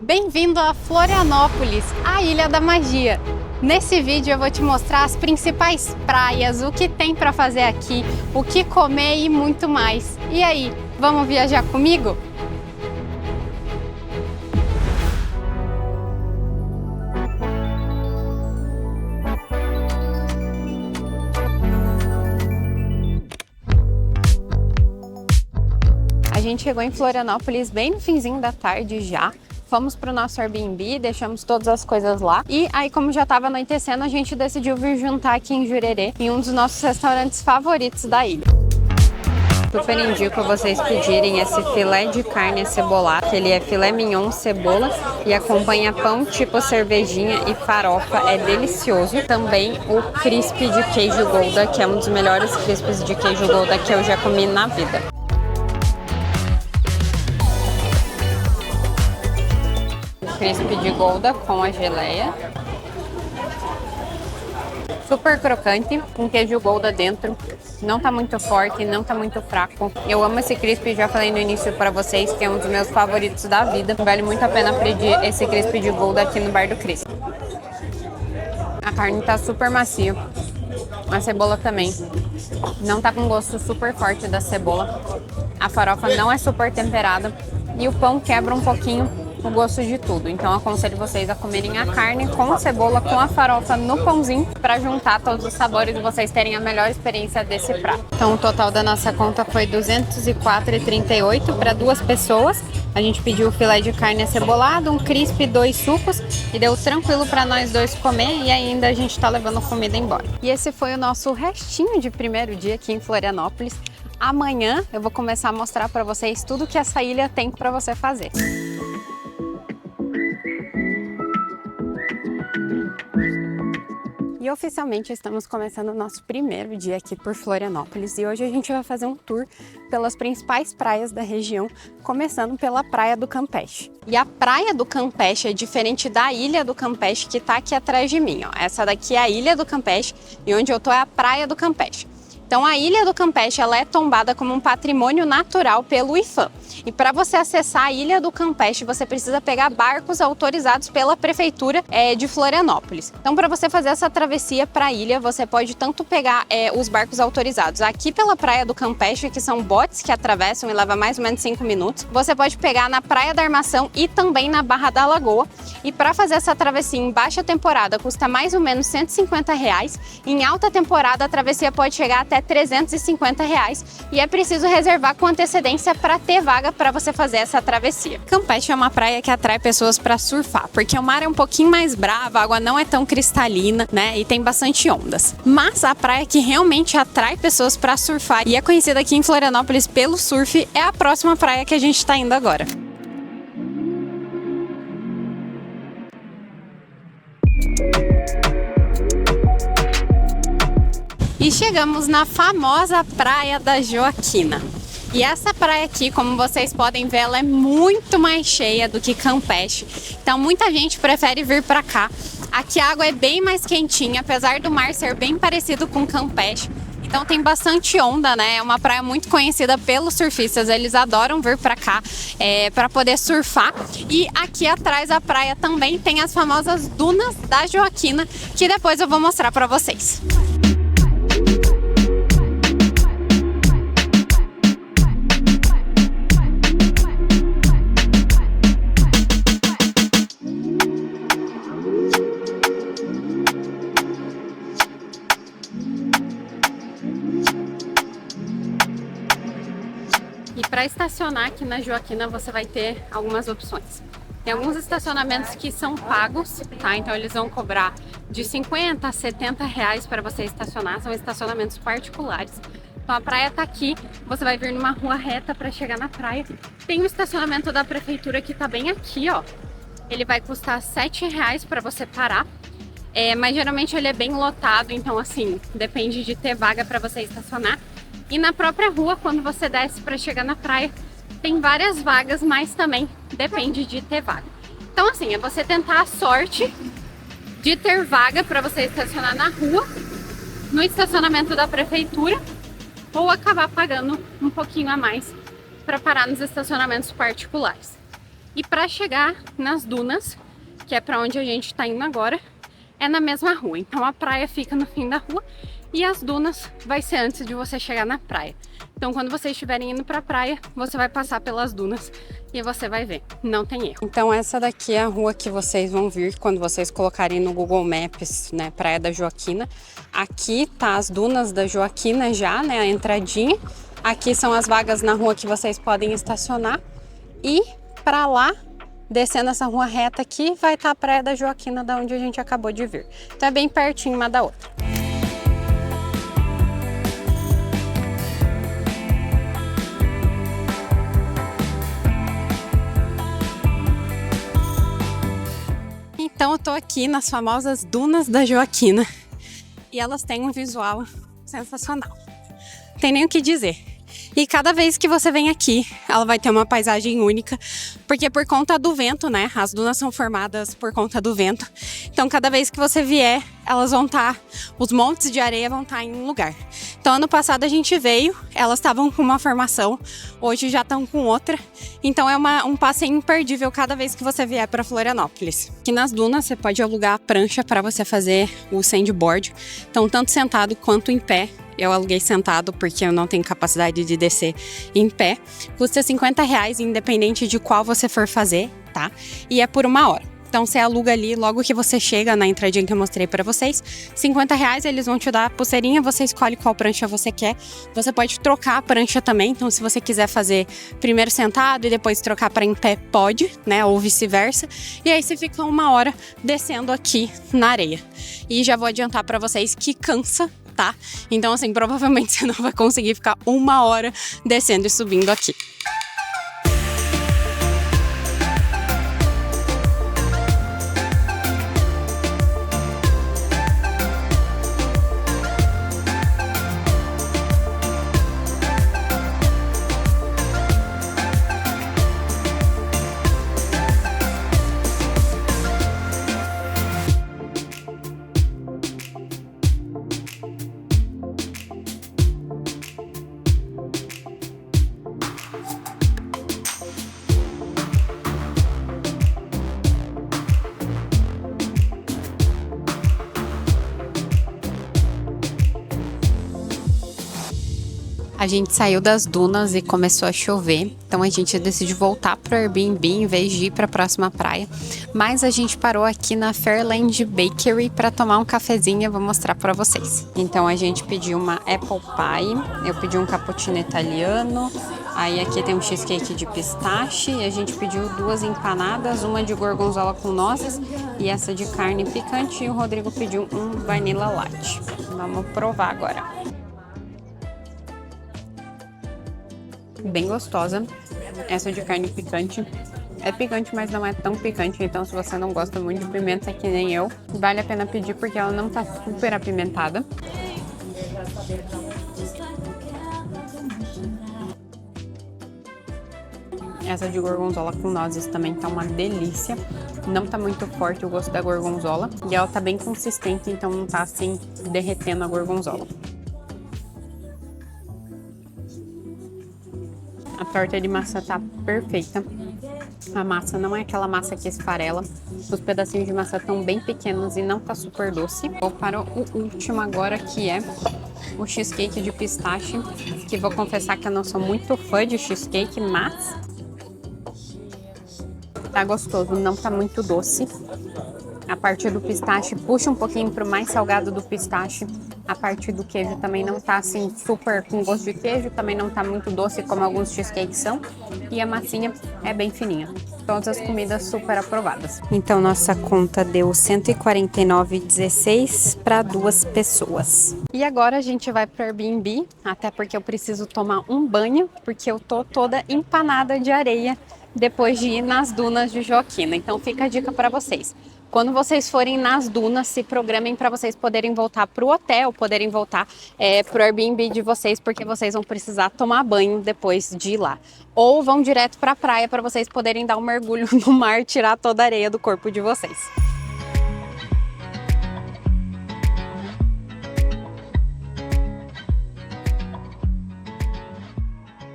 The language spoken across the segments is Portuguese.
Bem-vindo a Florianópolis, a Ilha da Magia! Nesse vídeo eu vou te mostrar as principais praias, o que tem para fazer aqui, o que comer e muito mais. E aí, vamos viajar comigo? A gente chegou em Florianópolis bem no finzinho da tarde já. Fomos para o nosso Airbnb, deixamos todas as coisas lá. E aí, como já estava anoitecendo, a gente decidiu vir jantar aqui em Jurerê, em um dos nossos restaurantes favoritos da ilha. Super indico vocês pedirem esse filé de carne acebolado, que ele é filé mignon, cebola e acompanha pão tipo cervejinha e farofa, é delicioso. Também o crisp de queijo Gouda, que é um dos melhores crisps de queijo Gouda que eu já comi na vida. Crisp de Gouda com a geleia. Super crocante, com queijo Gouda dentro. Não tá muito forte, não tá muito fraco. Eu amo esse crisp, já falei no início pra vocês que é um dos meus favoritos da vida. Vale muito a pena pedir esse crisp de Gouda aqui no Bar do Cris. A carne tá super macia. A cebola também. Não tá com gosto super forte da cebola. A farofa não é super temperada. E o pão quebra um pouquinho o gosto de tudo. Então aconselho vocês a comerem a carne com a cebola, com a farofa no pãozinho, para juntar todos os sabores e vocês terem a melhor experiência desse prato. Então o total da nossa conta foi R$ 204,38 para duas pessoas. A gente pediu o filé de carne acebolado, um crisp, 2 sucos e deu tranquilo para nós dois comer e ainda a gente tá levando comida embora. E esse foi o nosso restinho de primeiro dia aqui em Florianópolis. Amanhã eu vou começar a mostrar para vocês tudo que essa ilha tem para você fazer. E oficialmente estamos começando o nosso primeiro dia aqui por Florianópolis e hoje a gente vai fazer um tour pelas principais praias da região, começando pela Praia do Campeche. E a Praia do Campeche é diferente da Ilha do Campeche que está aqui atrás de mim, ó. Essa daqui é a Ilha do Campeche e onde eu tô é a Praia do Campeche. Então a Ilha do Campeche ela é tombada como um patrimônio natural pelo IPHAN. E para você acessar a Ilha do Campeche, você precisa pegar barcos autorizados pela Prefeitura de Florianópolis. Então para você fazer essa travessia para a ilha, você pode tanto pegar os barcos autorizados aqui pela Praia do Campeche, que são botes que atravessam e leva mais ou menos 5 minutos. Você pode pegar na Praia da Armação e também na Barra da Lagoa. E para fazer essa travessia em baixa temporada custa mais ou menos R$ 150. Em alta temporada a travessia pode chegar até R$ 350 e é preciso reservar com antecedência para ter vaga para você fazer essa travessia. Campeche é uma praia que atrai pessoas para surfar, porque o mar é um pouquinho mais bravo, a água não é tão cristalina, né? E tem bastante ondas. Mas a praia que realmente atrai pessoas para surfar e é conhecida aqui em Florianópolis pelo surf é a próxima praia que a gente está indo agora. E chegamos na famosa Praia da Joaquina. E essa praia aqui, como vocês podem ver, ela é muito mais cheia do que Campeche. Então muita gente prefere vir para cá. Aqui a água é bem mais quentinha, apesar do mar ser bem parecido com Campeche. Então tem bastante onda, né? É uma praia muito conhecida pelos surfistas. Eles adoram vir para cá para poder surfar. E aqui atrás da praia também tem as famosas dunas da Joaquina, que depois eu vou mostrar para vocês. E para estacionar aqui na Joaquina você vai ter algumas opções. Tem alguns estacionamentos que são pagos, tá? Então eles vão cobrar de 50 a 70 reais para você estacionar, são estacionamentos particulares. Então a praia tá aqui, você vai vir numa rua reta para chegar na praia. Tem o estacionamento da prefeitura que tá bem aqui, ó. Ele vai custar R$ 7 para você parar. Mas geralmente ele é bem lotado, então assim, depende de ter vaga para você estacionar. E na própria rua, quando você desce para chegar na praia, tem várias vagas, mas também depende de ter vaga. Então assim, é você tentar a sorte de ter vaga para você estacionar na rua, no estacionamento da prefeitura, ou acabar pagando um pouquinho a mais para parar nos estacionamentos particulares. E para chegar nas dunas, que é para onde a gente está indo agora, é na mesma rua. Então a praia fica no fim da rua e as dunas vai ser antes de você chegar na praia. Então quando vocês estiverem indo para a praia, você vai passar pelas dunas e você vai ver, não tem erro. Então essa daqui é a rua que vocês vão vir quando vocês colocarem no Google Maps, né, Praia da Joaquina. Aqui tá as dunas da Joaquina já, né, a entradinha. Aqui são as vagas na rua que vocês podem estacionar. E para lá, descendo essa rua reta aqui, vai estar a Praia da Joaquina, da onde a gente acabou de vir. Então é bem pertinho uma da outra. Então eu tô aqui nas famosas Dunas da Joaquina e elas têm um visual sensacional. Não tem nem o que dizer. E cada vez que você vem aqui, ela vai ter uma paisagem única, porque por conta do vento, né? As dunas são formadas por conta do vento. Então, cada vez que você vier, elas vão estar, os montes de areia vão estar em um lugar. Então, ano passado a gente veio, elas estavam com uma formação, hoje já estão com outra. Então, é um passeio imperdível cada vez que você vier para Florianópolis. Aqui nas dunas, você pode alugar a prancha para você fazer o sandboard. Então, tanto sentado quanto em pé. Eu aluguei sentado porque eu não tenho capacidade de descer em pé. Custa R$50, independente de qual você for fazer, tá? E é por 1 hora. Então você aluga ali logo que você chega na entradinha que eu mostrei pra vocês. R$50, eles vão te dar a pulseirinha, você escolhe qual prancha você quer. Você pode trocar a prancha também, então se você quiser fazer primeiro sentado e depois trocar para em pé, pode, né? Ou vice-versa. E aí você fica 1 hora descendo aqui na areia. E já vou adiantar pra vocês que cansa, tá? Então, assim, provavelmente você não vai conseguir ficar 1 hora descendo e subindo aqui. A gente saiu das dunas e começou a chover, então a gente decidiu voltar pro Airbnb em vez de ir para a próxima praia. Mas a gente parou aqui na Fairland Bakery para tomar um cafezinho e eu vou mostrar para vocês. Então a gente pediu uma apple pie, eu pedi um cappuccino italiano, aí aqui tem um cheesecake de pistache e a gente pediu 2 empanadas, uma de gorgonzola com nozes e essa de carne picante, e o Rodrigo pediu um vanilla latte. Vamos provar agora. Bem gostosa, essa de carne picante. É picante, mas não é tão picante, então se você não gosta muito de pimenta, que nem eu, vale a pena pedir porque ela não tá super apimentada. Essa de gorgonzola com nozes também tá uma delícia. Não tá muito forte o gosto da gorgonzola e ela tá bem consistente, então não tá assim derretendo a gorgonzola. A torta de maçã tá perfeita. A massa não é aquela massa que esfarela. Os pedacinhos de maçã estão bem pequenos e não tá super doce. Vou para o último agora, que é o cheesecake de pistache, que vou confessar que eu não sou muito fã de cheesecake, mas tá gostoso, não tá muito doce. A parte do pistache puxa um pouquinho pro mais salgado do pistache. A parte do queijo também não tá assim super com gosto de queijo, também não tá muito doce como alguns cheesecakes são. E a massinha é bem fininha. Todas as comidas super aprovadas. Então nossa conta deu R$ 149,16 para 2 pessoas. E agora a gente vai pro Airbnb, até porque eu preciso tomar um banho, porque eu tô toda empanada de areia depois de ir nas dunas de Joaquina. Então fica a dica para vocês. Quando vocês forem nas dunas, se programem para vocês poderem voltar para o hotel, poderem voltar para o Airbnb de vocês, porque vocês vão precisar tomar banho depois de ir lá. Ou vão direto para a praia para vocês poderem dar um mergulho no mar, tirar toda a areia do corpo de vocês.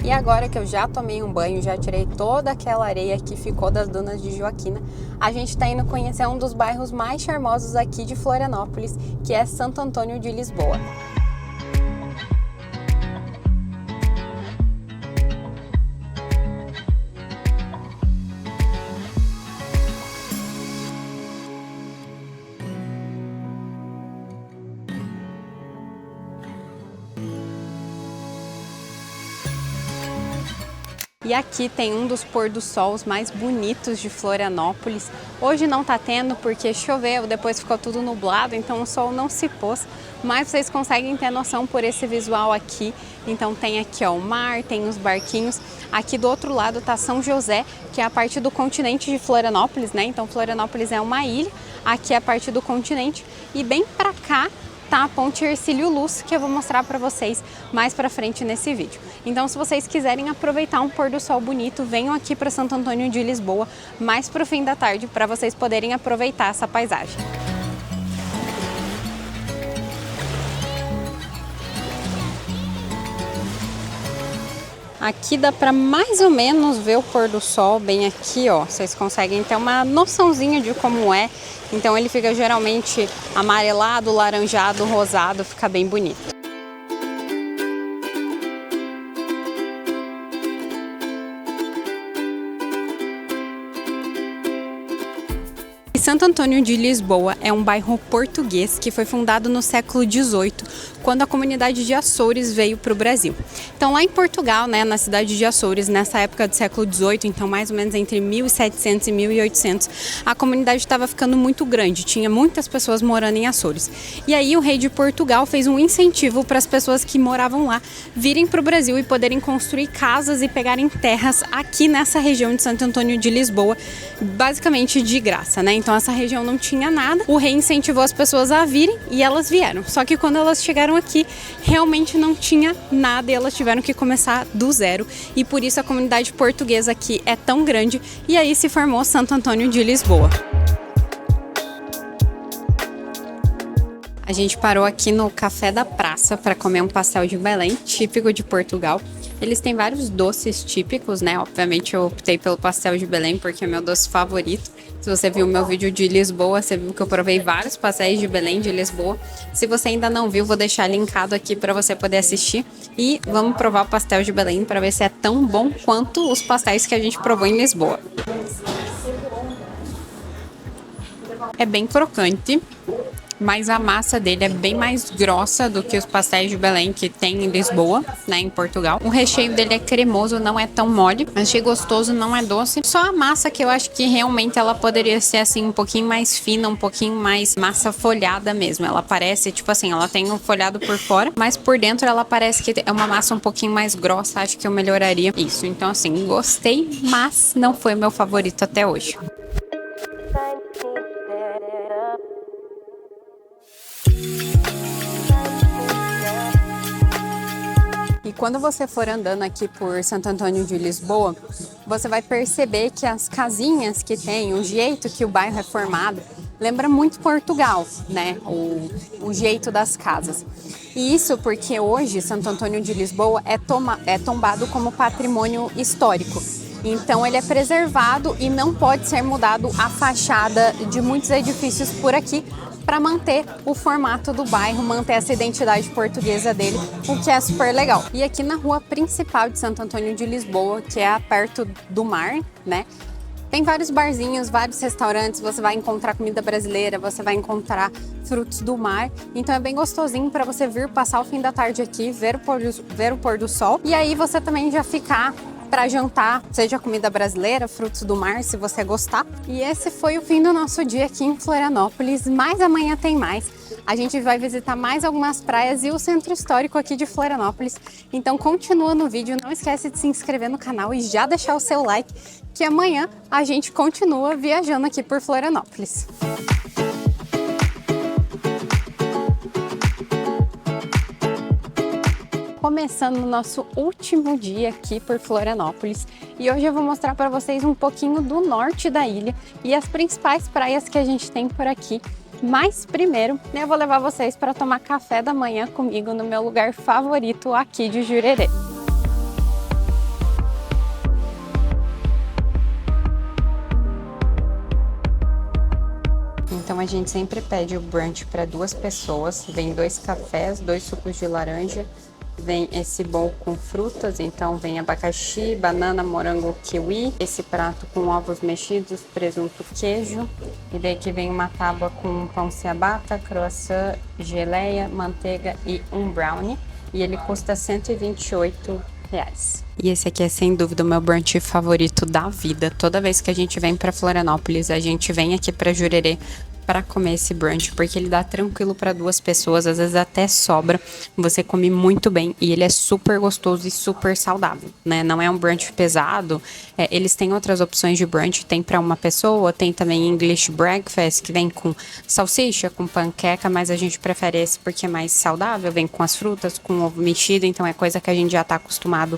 E agora que eu já tomei um banho, já tirei toda aquela areia que ficou das dunas de Joaquina, a gente está indo conhecer um dos bairros mais charmosos aqui de Florianópolis, que é Santo Antônio de Lisboa. E aqui tem um dos pôr do sols mais bonitos de Florianópolis. Hoje não tá tendo porque choveu, depois ficou tudo nublado, então o sol não se pôs. Mas vocês conseguem ter noção por esse visual aqui. Então tem aqui ó, o mar, tem os barquinhos. Aqui do outro lado tá São José, que é a parte do continente de Florianópolis, né? Então Florianópolis é uma ilha, aqui é a parte do continente. E bem pra cá tá a ponte Hercílio Luz, que eu vou mostrar para vocês mais para frente nesse vídeo. Então, se vocês quiserem aproveitar um pôr do sol bonito, venham aqui para Santo Antônio de Lisboa mais pro fim da tarde para vocês poderem aproveitar essa paisagem. Aqui dá para mais ou menos ver o pôr do sol bem aqui, ó. Vocês conseguem ter uma noçãozinha de como é. Então ele fica geralmente amarelado, laranjado, rosado, fica bem bonito. Santo Antônio de Lisboa é um bairro português que foi fundado no século XVIII, quando a comunidade de Açores veio para o Brasil. Então lá em Portugal, né, na cidade de Açores, nessa época do século XVIII, então mais ou menos entre 1700 e 1800, a comunidade estava ficando muito grande, tinha muitas pessoas morando em Açores. E aí o rei de Portugal fez um incentivo para as pessoas que moravam lá virem para o Brasil e poderem construir casas e pegarem terras aqui nessa região de Santo Antônio de Lisboa, basicamente de graça, né? Então essa região não tinha nada, o rei incentivou as pessoas a virem e elas vieram. Só que quando elas chegaram aqui, realmente não tinha nada e elas tiveram que começar do zero. E por isso a comunidade portuguesa aqui é tão grande e aí se formou Santo Antônio de Lisboa. A gente parou aqui no Café da Praça para comer um pastel de Belém, típico de Portugal. Eles têm vários doces típicos, né? Obviamente eu optei pelo pastel de Belém porque é meu doce favorito. Se você viu o meu vídeo de Lisboa, você viu que eu provei vários pastéis de Belém de Lisboa. Se você ainda não viu, vou deixar linkado aqui para você poder assistir. E vamos provar o pastel de Belém para ver se é tão bom quanto os pastéis que a gente provou em Lisboa. É bem crocante, mas a massa dele é bem mais grossa do que os pastéis de Belém que tem em Lisboa, né, em Portugal. O recheio dele é cremoso, não é tão mole, achei gostoso, não é doce. Só a massa que eu acho que realmente ela poderia ser assim um pouquinho mais fina, um pouquinho mais massa folhada mesmo. Ela parece, tipo assim, ela tem um folhado por fora, mas por dentro ela parece que é uma massa um pouquinho mais grossa, acho que eu melhoraria isso. Então assim, gostei, mas não foi meu favorito até hoje. E quando você for andando aqui por Santo Antônio de Lisboa, você vai perceber que as casinhas que tem, o jeito que o bairro é formado, lembra muito Portugal, né? O jeito das casas. E isso porque hoje Santo Antônio de Lisboa é tombado como patrimônio histórico. Então ele é preservado e não pode ser mudado a fachada de muitos edifícios por aqui, para manter o formato do bairro, manter essa identidade portuguesa dele, o que é super legal. E aqui na rua principal de Santo Antônio de Lisboa, que é perto do mar, né? Tem vários barzinhos, vários restaurantes, você vai encontrar comida brasileira, você vai encontrar frutos do mar. Então é bem gostosinho para você vir passar o fim da tarde aqui, ver o pôr do sol. E aí você também já ficar para jantar, seja comida brasileira, frutos do mar, se você gostar. E esse foi o fim do nosso dia aqui em Florianópolis, mas amanhã tem mais. A gente vai visitar mais algumas praias e o centro histórico aqui de Florianópolis. Então continua no vídeo, não esquece de se inscrever no canal e já deixar o seu like, que amanhã a gente continua viajando aqui por Florianópolis. Começando o nosso último dia aqui por Florianópolis e hoje eu vou mostrar para vocês um pouquinho do norte da ilha e as principais praias que a gente tem por aqui. Mas primeiro eu vou levar vocês para tomar café da manhã comigo no meu lugar favorito aqui de Jurerê. Então a gente sempre pede o brunch para 2 pessoas. Vem 2 cafés, 2 sucos de laranja, vem esse bowl com frutas, então vem abacaxi, banana, morango, kiwi, esse prato com ovos mexidos, presunto, queijo, e daí que vem uma tábua com pão ciabatta, croissant, geleia, manteiga e um brownie, e ele custa R$128. E esse aqui é sem dúvida o meu brunch favorito da vida. Toda vez que a gente vem para Florianópolis, a gente vem aqui para Jurerê para comer esse brunch, porque ele dá tranquilo para 2 pessoas, às vezes até sobra, você come muito bem e ele é super gostoso e super saudável, né? Não é um brunch pesado, eles têm outras opções de brunch, tem para uma pessoa, tem também English breakfast, que vem com salsicha, com panqueca, mas a gente prefere esse porque é mais saudável, vem com as frutas, com ovo mexido, então é coisa que a gente já está acostumado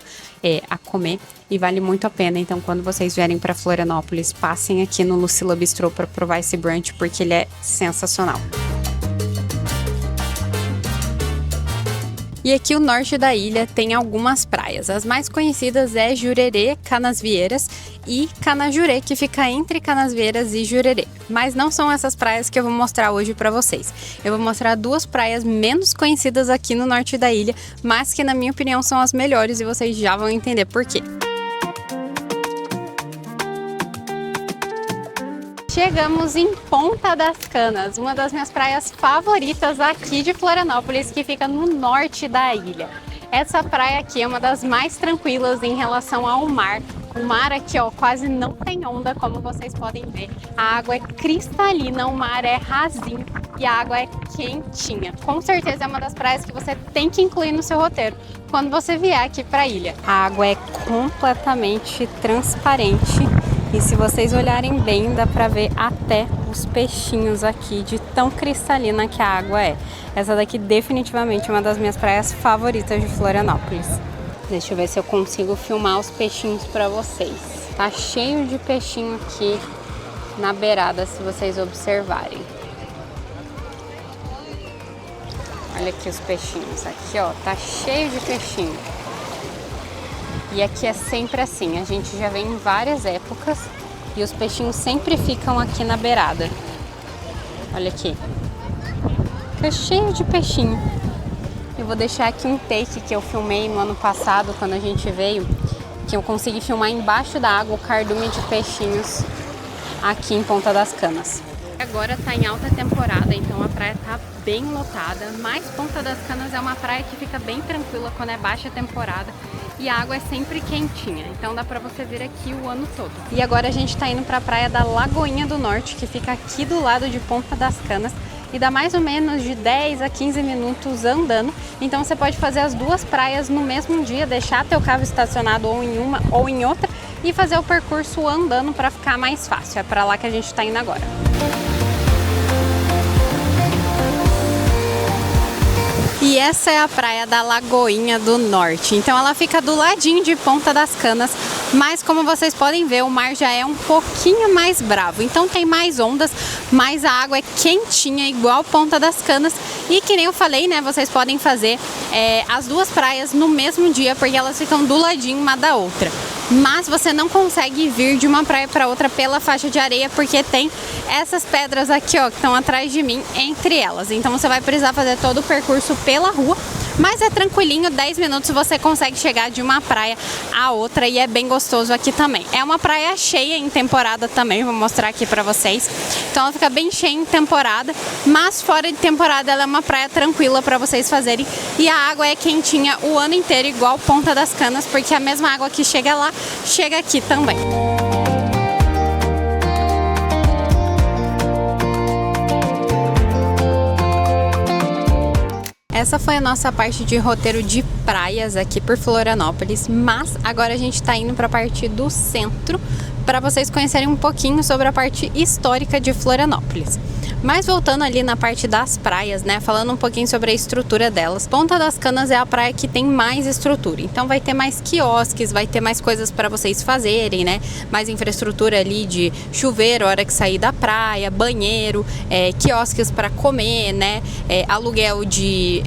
a comer e vale muito a pena. Então quando vocês vierem para Florianópolis, passem aqui no Lucila Bistrô para provar esse brunch, porque ele é sensacional. E aqui o norte da ilha tem algumas praias. As mais conhecidas é Jurerê, Canasvieiras e Canajurê, que fica entre Canasvieiras e Jurerê. Mas não são essas praias que eu vou mostrar hoje para vocês. Eu vou mostrar 2 praias menos conhecidas aqui no norte da ilha, mas que na minha opinião são as melhores e vocês já vão entender por quê. Chegamos em Ponta das Canas, uma das minhas praias favoritas aqui de Florianópolis, que fica no norte da ilha. Essa praia aqui é uma das mais tranquilas em relação ao mar. O mar aqui, ó, quase não tem onda, como vocês podem ver. A água é cristalina, o mar é rasinho e a água é quentinha. Com certeza é uma das praias que você tem que incluir no seu roteiro quando você vier aqui para a ilha. A água é completamente transparente. E se vocês olharem bem, dá pra ver até os peixinhos aqui, de tão cristalina que a água é. Essa daqui definitivamente é uma das minhas praias favoritas de Florianópolis. Deixa eu ver se eu consigo filmar os peixinhos pra vocês. Tá cheio de peixinho aqui na beirada, se vocês observarem. Olha aqui os peixinhos. Aqui, ó, tá cheio de peixinho. E aqui é sempre assim, a gente já vem em várias épocas e os peixinhos sempre ficam aqui na beirada. Olha aqui, fica cheio de peixinho. Eu vou deixar aqui um take que eu filmei no ano passado, quando a gente veio, que eu consegui filmar embaixo da água o cardume de peixinhos aqui em Ponta das Canas. Agora tá em alta temporada, então a praia tá bem lotada, mas Ponta das Canas é uma praia que fica bem tranquila quando é baixa temporada e a água é sempre quentinha, então dá pra você vir aqui o ano todo. E agora a gente tá indo pra praia da Lagoinha do Norte, que fica aqui do lado de Ponta das Canas e dá mais ou menos de 10 a 15 minutos andando, então você pode fazer as 2 praias no mesmo dia, deixar teu carro estacionado ou em uma ou em outra e fazer o percurso andando para ficar mais fácil. É pra lá que a gente tá indo agora. E essa é a praia da Lagoinha do Norte, então ela fica do ladinho de Ponta das Canas, mas como vocês podem ver, o mar já é um pouquinho mais bravo, então tem mais ondas, mas a água é quentinha, igual Ponta das Canas, e que nem eu falei, né, vocês podem fazer as 2 praias no mesmo dia, porque elas ficam do ladinho uma da outra. Mas você não consegue vir de uma praia para outra pela faixa de areia, porque tem essas pedras aqui, ó, que estão atrás de mim, entre elas. Então você vai precisar fazer todo o percurso pela rua, mas é tranquilinho, 10 minutos você consegue chegar de uma praia a outra e é bem gostoso aqui também. É uma praia cheia em temporada também, vou mostrar aqui pra vocês. Então ela fica bem cheia em temporada, mas fora de temporada ela é uma praia tranquila pra vocês fazerem e a água é quentinha o ano inteiro, igual Ponta das Canas, porque a mesma água que chega lá, chega aqui também. Essa foi a nossa parte de roteiro de praias aqui por Florianópolis, mas agora a gente tá indo para a parte do centro para vocês conhecerem um pouquinho sobre a parte histórica de Florianópolis. Mas voltando ali na parte das praias, né, falando um pouquinho sobre a estrutura delas, Ponta das Canas é a praia que tem mais estrutura, então vai ter mais quiosques, vai ter mais coisas para vocês fazerem, né, mais infraestrutura ali de chuveiro, hora que sair da praia, banheiro, quiosques para comer, né, aluguel de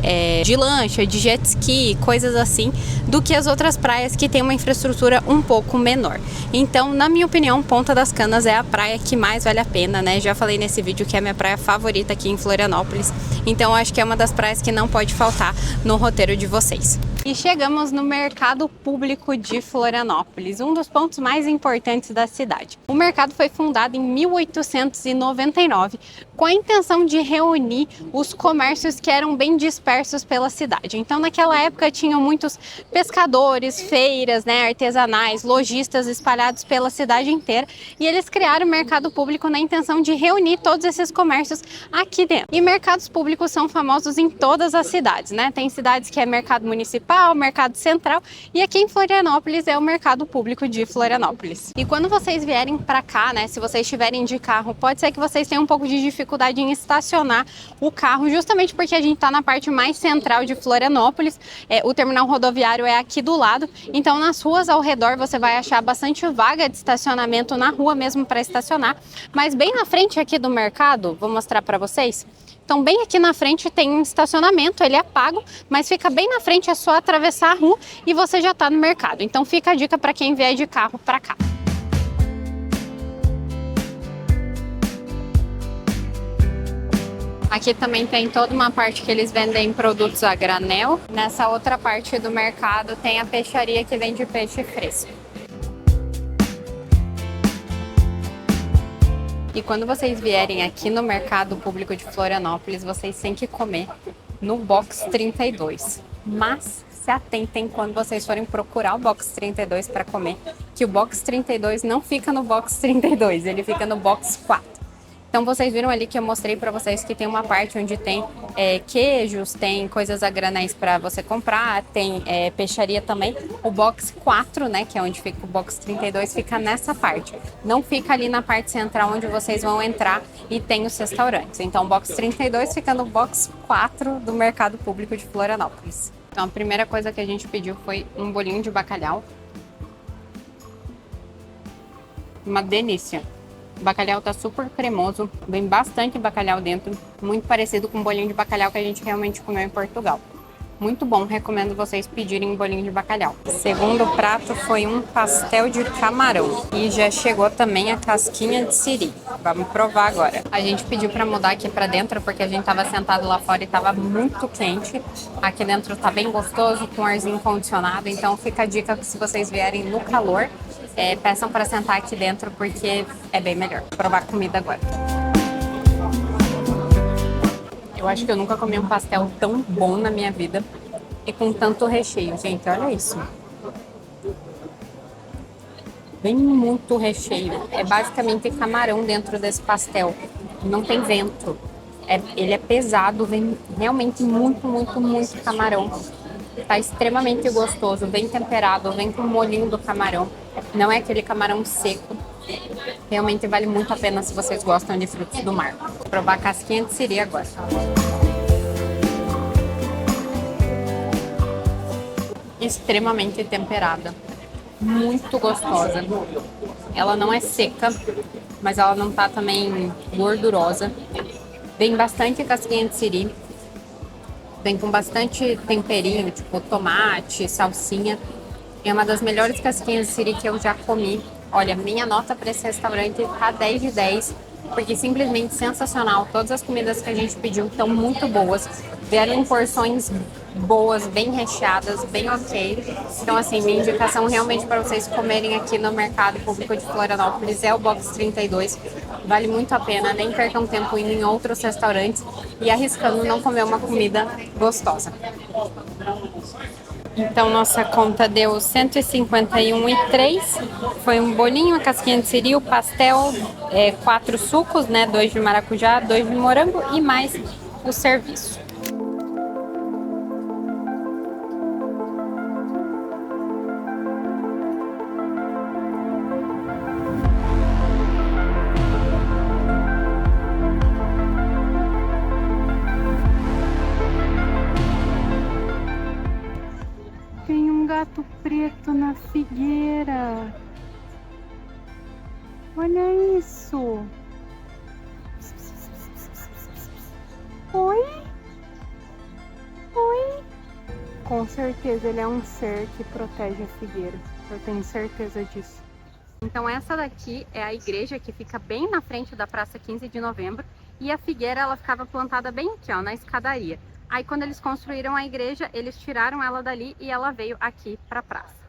lancha, de jet ski, coisas assim, do que as outras praias que tem uma infraestrutura um pouco menor. Então, na minha opinião, Ponta das Canas é a praia que mais vale a pena, né, já falei nesse vídeo que é a minha praia favorita aqui em Florianópolis. Então acho que é uma das praias que não pode faltar no roteiro de vocês. E chegamos no Mercado Público de Florianópolis, um dos pontos mais importantes da cidade. O mercado foi fundado em 1899 com a intenção de reunir os comércios que eram bem dispersos pela cidade. Então naquela época tinham muitos pescadores, feiras, artesanais, lojistas espalhados pela cidade inteira, e eles criaram o Mercado Público na intenção de reunir todos esses comércios aqui dentro. E mercados públicos são famosos em todas as cidades, Tem cidades que é mercado municipal, mercado central, e aqui em Florianópolis é o Mercado Público de Florianópolis. E quando vocês vierem para cá, se vocês estiverem de carro, pode ser que vocês tenham um pouco de dificuldade em estacionar o carro, justamente porque a gente está na parte mais central de Florianópolis. O terminal rodoviário é aqui do lado, então nas ruas ao redor você vai achar bastante vaga de estacionamento na rua mesmo para estacionar, mas bem na frente aqui do mercado, vou mostrar para vocês. Então bem aqui na frente tem um estacionamento, ele é pago, mas fica bem na frente, é só atravessar a rua e você já está no mercado. Então fica a dica para quem vier de carro para cá. Aqui também tem toda uma parte que eles vendem produtos a granel. Nessa outra parte do mercado tem a peixaria que vende peixe fresco. E quando vocês vierem aqui no Mercado Público de Florianópolis, vocês têm que comer no Box 32. Mas se atentem quando vocês forem procurar o Box 32 para comer, que o Box 32 não fica no Box 32, ele fica no Box 4. Então vocês viram ali que eu mostrei para vocês que tem uma parte onde tem queijos, tem coisas a granéis para você comprar, tem peixaria também. O box 4, que é onde fica o box 32, fica nessa parte. Não fica ali na parte central onde vocês vão entrar e tem os restaurantes. Então o box 32 fica no box 4 do Mercado Público de Florianópolis. Então a primeira coisa que a gente pediu foi um bolinho de bacalhau. Uma delícia. O bacalhau tá super cremoso, vem bastante bacalhau dentro, muito parecido com o bolinho de bacalhau que a gente realmente comeu em Portugal. Muito bom, recomendo vocês pedirem um bolinho de bacalhau. Segundo prato foi um pastel de camarão e já chegou também a casquinha de siri. Vamos provar agora. A gente pediu para mudar aqui para dentro porque a gente tava sentado lá fora e tava muito quente. Aqui dentro tá bem gostoso, com arzinho condicionado, então fica a dica que se vocês vierem no calor, peçam para sentar aqui dentro porque é bem melhor. Vou provar comida agora. Eu acho que eu nunca comi um pastel tão bom na minha vida e com tanto recheio, gente, olha isso. Vem muito recheio. É basicamente camarão dentro desse pastel. Não tem vento. Ele é pesado, vem realmente muito, muito, muito camarão. Tá extremamente gostoso, bem temperado, vem com o molhinho do camarão. Não é aquele camarão seco. Realmente vale muito a pena se vocês gostam de frutos do mar. Vou provar a casquinha de siri agora. Extremamente temperada. Muito gostosa. Ela não é seca, mas ela não tá também gordurosa. Vem bastante casquinha de siri. Vem com bastante temperinho, tipo tomate, salsinha. É uma das melhores casquinhas de siri que eu já comi. Olha, minha nota para esse restaurante tá 10 de 10, porque simplesmente sensacional. Todas as comidas que a gente pediu estão muito boas. Vieram em porções boas, bem recheadas, bem ok. Então, assim, minha indicação realmente para vocês comerem aqui no Mercado Público de Florianópolis é o Box 32. Vale muito a pena, nem percam tempo indo em outros restaurantes e arriscando não comer uma comida gostosa. Então nossa conta deu 151,03. Foi um bolinho, a casquinha de siri, o pastel, 4 sucos, 2 de maracujá, 2 de morango e mais o serviço. Gato preto na figueira. Olha isso. Oi? Oi? Com certeza ele é um ser que protege a figueira. Eu tenho certeza disso. Então essa daqui é a igreja que fica bem na frente da Praça 15 de Novembro. e a figueira ela ficava plantada bem aqui, ó, na escadaria. Aí quando eles construíram a igreja, eles tiraram ela dali e ela veio aqui para a praça.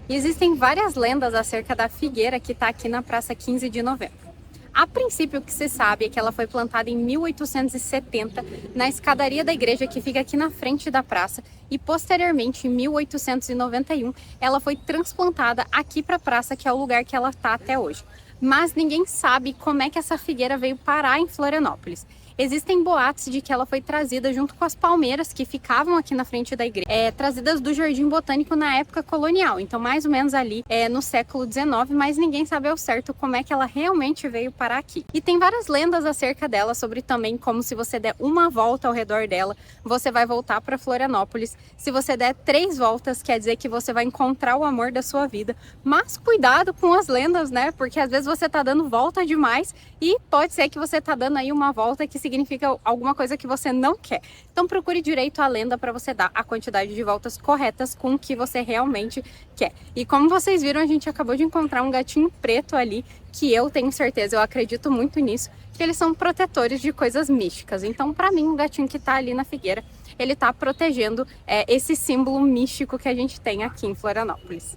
E existem várias lendas acerca da figueira que está aqui na Praça 15 de Novembro. A princípio, o que se sabe é que ela foi plantada em 1870 na escadaria da igreja que fica aqui na frente da praça e posteriormente, em 1891, ela foi transplantada aqui para a praça, que é o lugar que ela está até hoje. Mas ninguém sabe como é que essa figueira veio parar em Florianópolis. Existem boatos de que ela foi trazida junto com as palmeiras que ficavam aqui na frente da igreja, trazidas do Jardim Botânico na época colonial, então mais ou menos ali no século XIX, mas ninguém sabe ao certo como é que ela realmente veio parar aqui. E tem várias lendas acerca dela, sobre também como se você der uma volta ao redor dela, você vai voltar para Florianópolis. Se você der 3 voltas, quer dizer que você vai encontrar o amor da sua vida. Mas cuidado com as lendas, né? Porque às vezes você tá dando volta demais e pode ser que você tá dando aí uma volta que significa alguma coisa que você não quer. Então procure direito a lenda para você dar a quantidade de voltas corretas com o que você realmente quer. E como vocês viram, a gente acabou de encontrar um gatinho preto ali, que eu tenho certeza, eu acredito muito nisso, que eles são protetores de coisas místicas. Então, para mim, o gatinho que tá ali na figueira, ele tá protegendo esse símbolo místico que a gente tem aqui em Florianópolis.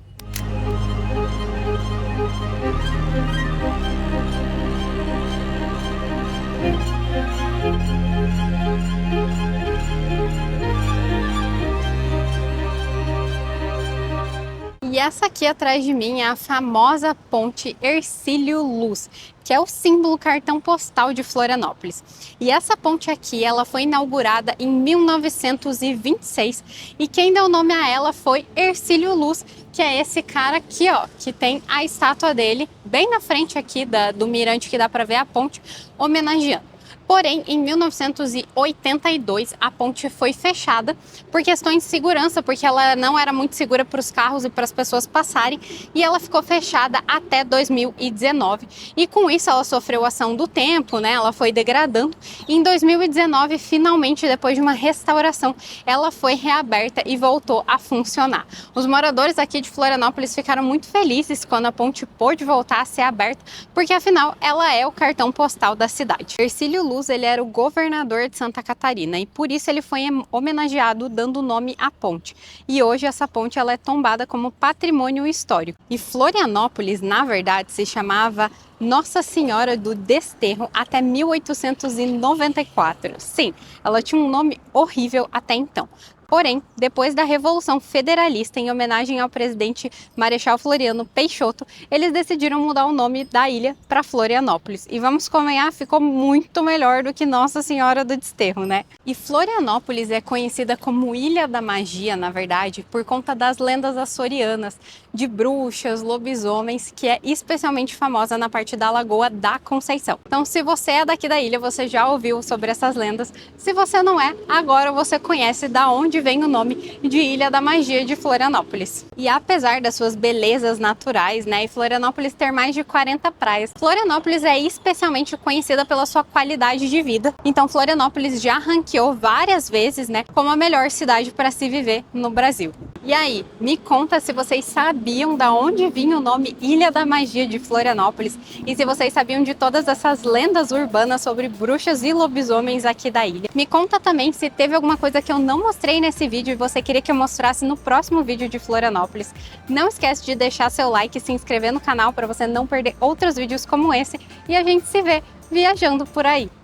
E essa aqui atrás de mim é a famosa ponte Hercílio Luz, que é o símbolo cartão postal de Florianópolis. E essa ponte aqui, ela foi inaugurada em 1926 e quem deu nome a ela foi Hercílio Luz, que é esse cara aqui, ó, que tem a estátua dele bem na frente aqui do mirante que dá para ver a ponte, homenageando. Porém, em 1982, a ponte foi fechada por questões de segurança, porque ela não era muito segura para os carros e para as pessoas passarem, e ela ficou fechada até 2019. E com isso ela sofreu ação do tempo, né? Ela foi degradando. E em 2019, finalmente, depois de uma restauração, ela foi reaberta e voltou a funcionar. Os moradores aqui de Florianópolis ficaram muito felizes quando a ponte pôde voltar a ser aberta, porque afinal ela é o cartão postal da cidade. Hercílio Luz, ele era o governador de Santa Catarina e por isso ele foi homenageado dando nome à ponte. E hoje essa ponte ela é tombada como patrimônio histórico. E Florianópolis, na verdade, se chamava Nossa Senhora do Desterro até 1894. Sim, ela tinha um nome horrível até então. Porém, depois da Revolução Federalista, em homenagem ao presidente Marechal Floriano Peixoto, eles decidiram mudar o nome da ilha para Florianópolis. E vamos convenhar, ficou muito melhor do que Nossa Senhora do Desterro, né? E Florianópolis é conhecida como Ilha da Magia, na verdade, por conta das lendas açorianas, de bruxas, lobisomens, que é especialmente famosa na parte da Lagoa da Conceição. Então, se você é daqui da ilha, você já ouviu sobre essas lendas. Se você não é, agora você conhece da onde vem o nome de Ilha da Magia de Florianópolis. E apesar das suas belezas naturais, né, e Florianópolis ter mais de 40 praias, Florianópolis é especialmente conhecida pela sua qualidade de vida. Então Florianópolis já ranqueou várias vezes, né, como a melhor cidade para se viver no Brasil. E aí, me conta se vocês sabiam da onde vinha o nome Ilha da Magia de Florianópolis e se vocês sabiam de todas essas lendas urbanas sobre bruxas e lobisomens aqui da ilha. Me conta também se teve alguma coisa que eu não mostrei nesse vídeo e você queria que eu mostrasse no próximo vídeo de Florianópolis. Não esquece de deixar seu like e se inscrever no canal para você não perder outros vídeos como esse e a gente se vê viajando por aí.